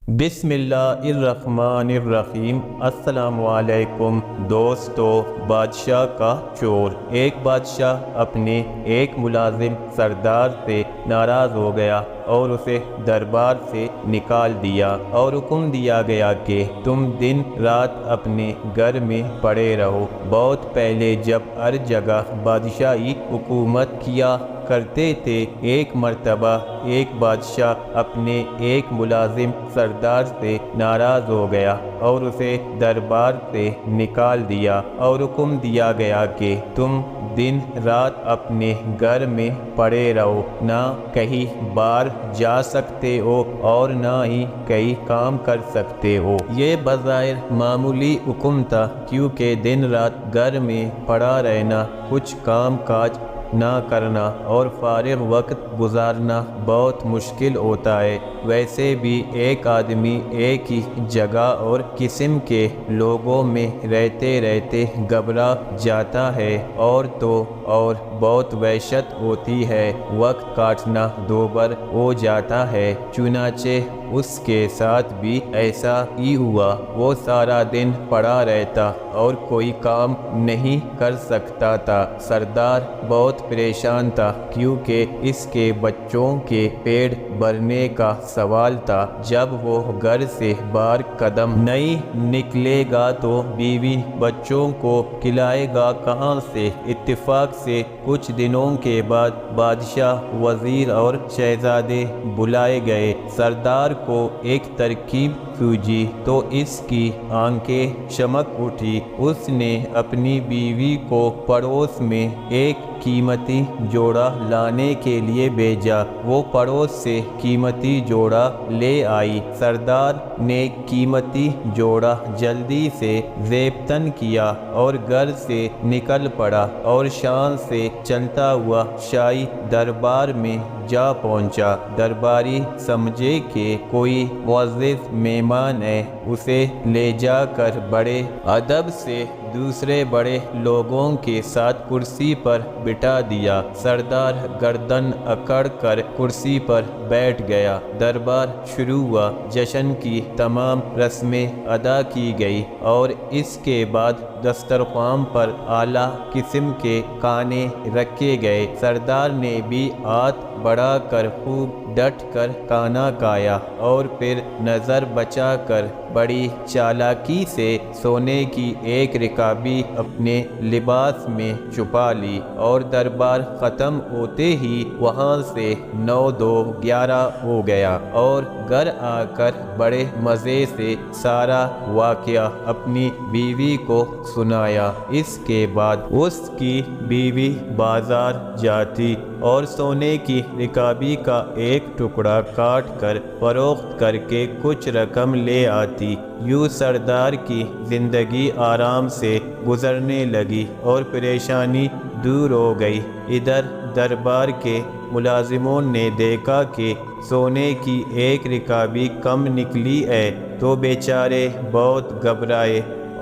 بسم اللہ الرحمن الرحیم۔ السلام علیکم دوستو۔ بادشاہ کا چور۔ ایک بادشاہ اپنے ایک ملازم سردار سے ناراض ہو گیا اور اسے دربار سے نکال دیا اور حکم دیا گیا کہ تم دن رات اپنے گھر میں پڑے رہو۔ بہت پہلے جب ہر جگہ بادشاہی حکومت کیا کرتے تھے، ایک مرتبہ ایک بادشاہ اپنے ایک ملازم سردار سے ناراض ہو گیا اور اسے دربار سے نکال دیا اور حکم دیا گیا کہ تم دن رات اپنے گھر میں پڑے رہو، نہ کہیں باہر جا سکتے ہو اور نہ ہی کہیں کام کر سکتے ہو۔ یہ بظاہر معمولی حکم تھا، کیونکہ دن رات گھر میں پڑا رہنا، کچھ کام کاج نہ کرنا اور فارغ وقت گزارنا بہت مشکل ہوتا ہے۔ ویسے بھی ایک آدمی ایک ہی جگہ اور قسم کے لوگوں میں رہتے رہتے گھبرا جاتا ہے اور تو اور بہت وحشت ہوتی ہے، وقت کاٹنا دوبر ہو جاتا ہے۔ چنانچہ اس کے ساتھ بھی ایسا ہی ہوا۔ وہ سارا دن پڑا رہتا اور کوئی کام نہیں کر سکتا تھا۔ سردار بہت پریشان تھا، کیونکہ اس کے بچوں کے پیٹ بھرنے کا سوال تھا۔ جب وہ گھر سے باہر قدم نہیں نکلے گا تو بیوی بچوں کو کھلائے گا کہاں سے؟ اتفاق سے کچھ دنوں کے بعد بادشاہ، وزیر اور شہزادے بلائے گئے۔ سردار کو ایک ترکیب سوجی تو اس کی آنکھیں چمک اٹھی۔ اس نے اپنی بیوی کو پڑوس میں ایک قیمتی جوڑا لانے کے لیے بھیجا۔ وہ پڑوس سے قیمتی جوڑا لے آئی۔ سردار نے قیمتی جوڑا جلدی سے زیبتن کیا اور گھر سے نکل پڑا اور شان سے چلتا ہوا شاہی دربار میں جا پہنچا۔ درباری سمجھے کہ کوئی معزز مہمان ہے، اسے لے جا کر بڑے ادب سے دوسرے بڑے لوگوں کے ساتھ کرسی پر بٹھا دیا۔ سردار گردن اکڑ کر کرسی پر بیٹھ گیا۔ دربار شروع ہوا۔ جشن کی تمام رسمیں ادا کی گئی اور اس کے بعد دسترخوان پر اعلیٰ قسم کے کھانے رکھے گئے۔ سردار نے بھی ہاتھ بڑھا کر خوب ڈٹ کر کھانا کھایا اور پھر نظر بچا کر بڑی چالاکی سے سونے کی ایک رکابی اپنے لباس میں چھپا لی اور دربار ختم ہوتے ہی وہاں سے 9-2-11 ہو گیا اور گھر آ کر بڑے مزے سے سارا واقعہ اپنی بیوی کو سنایا۔ اس کے بعد اس کی بیوی بازار جاتی اور سونے کی رکابی کا ایک ٹکڑا کاٹ کر فروخت کر کے کچھ رقم لے آتی۔ یوں سردار کی زندگی آرام سے گزرنے لگی اور پریشانی دور ہو گئی۔ ادھر دربار کے ملازموں نے دیکھا کہ سونے کی ایک رکابی کم نکلی ہے تو بیچارے بہت گھبرائے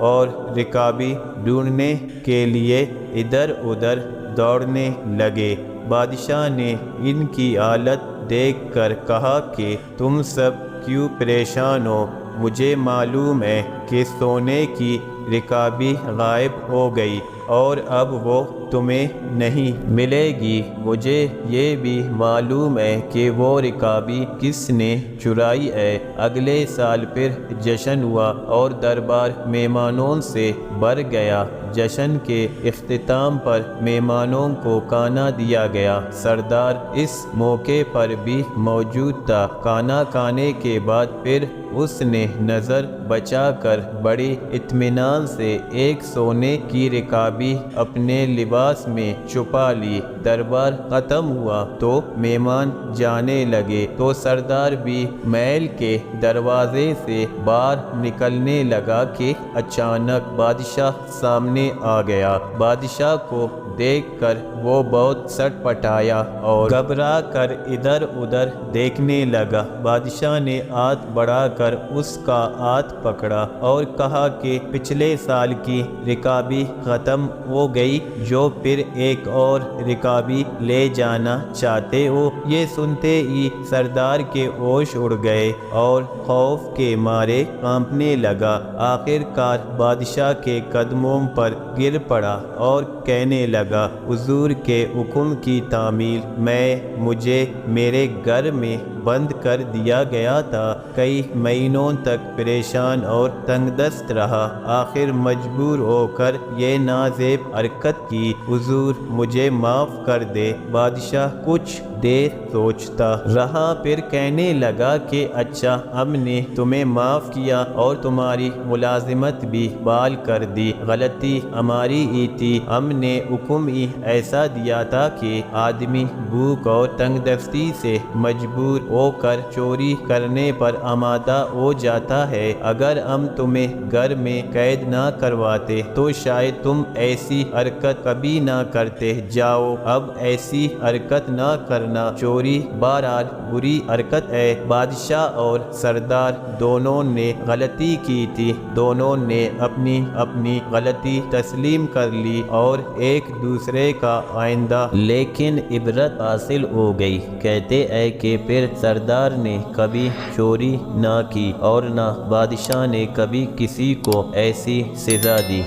اور رکابی ڈھونڈنے کے لیے ادھر ادھر دوڑنے لگے۔ بادشاہ نے ان کی حالت دیکھ کر کہا کہ تم سب کیوں پریشان ہو؟ مجھے معلوم ہے کہ سونے کی رکابی غائب ہو گئی اور اب وہ تمہیں نہیں ملے گی۔ مجھے یہ بھی معلوم ہے کہ وہ رکابی کس نے چرائی ہے۔ اگلے سال پھر جشن ہوا اور دربار مہمانوں سے بھر گیا۔ جشن کے اختتام پر مہمانوں کو کھانا دیا گیا۔ سردار اس موقع پر بھی موجود تھا۔ کھانا کھانے کے بعد پھر اس نے نظر بچا کر بڑی اطمینان سے ایک سونے کی رکابی اپنے لباس میں چھپا لی۔ دربار ختم ہوا تو مہمان جانے لگے تو سردار بھی محل کے دروازے سے باہر نکلنے لگا کہ اچانک بادشاہ سامنے آ گیا۔ بادشاہ کو دیکھ کر وہ بہت سٹ پٹایا اور گھبرا کر ادھر ادھر دیکھنے لگا۔ بادشاہ نے ہاتھ بڑھا کر اس اس کا ہاتھ پکڑا اور کہا کہ پچھلے سال کی رکابی ختم ہو گئی، جو پھر ایک اور رکابی لے جانا چاہتے ہو؟ یہ سنتے ہی سردار کے ہوش اڑ گئے اور خوف کے مارے کانپنے لگا۔ آخر کار بادشاہ کے قدموں پر گر پڑا اور کہنے لگا، حضور کے حکم کی تعمیل میں مجھے میرے گھر میں بند کر دیا گیا تھا، کئی مہینوں تک پریشان اور تنگ دست رہا، آخر مجبور ہو کر یہ نازیب حرکت کی، حضور مجھے معاف کر دے۔ بادشاہ کچھ دیر سوچتا رہا، پھر کہنے لگا کہ اچھا، ہم نے تمہیں معاف کیا اور تمہاری ملازمت بھی بحال کر دی، غلطی ہماری ہی تھی، ہم نے حکم ہی ایسا دیا تھا کہ آدمی بھوک اور تنگ دستی سے مجبور ہو کر چوری کرنے پر آمادہ ہو جاتا ہے، اگر ہم تمہیں گھر میں قید نہ کرواتے تو شاید تم ایسی حرکت کبھی نہ کرتے، جاؤ اب ایسی حرکت نہ کرنا، چوری بہرحال بری حرکت ہے۔ بادشاہ اور سردار دونوں نے غلطی کی تھی، دونوں نے اپنی اپنی غلطی تسلیم کر لی اور ایک دوسرے کا آئندہ لیکن عبرت حاصل ہو گئی۔ کہتے ہیں کہ پھر سردار نے کبھی چوری نہ کی اور نہ بادشاہ نے کبھی کسی کو ایسی سزا دی۔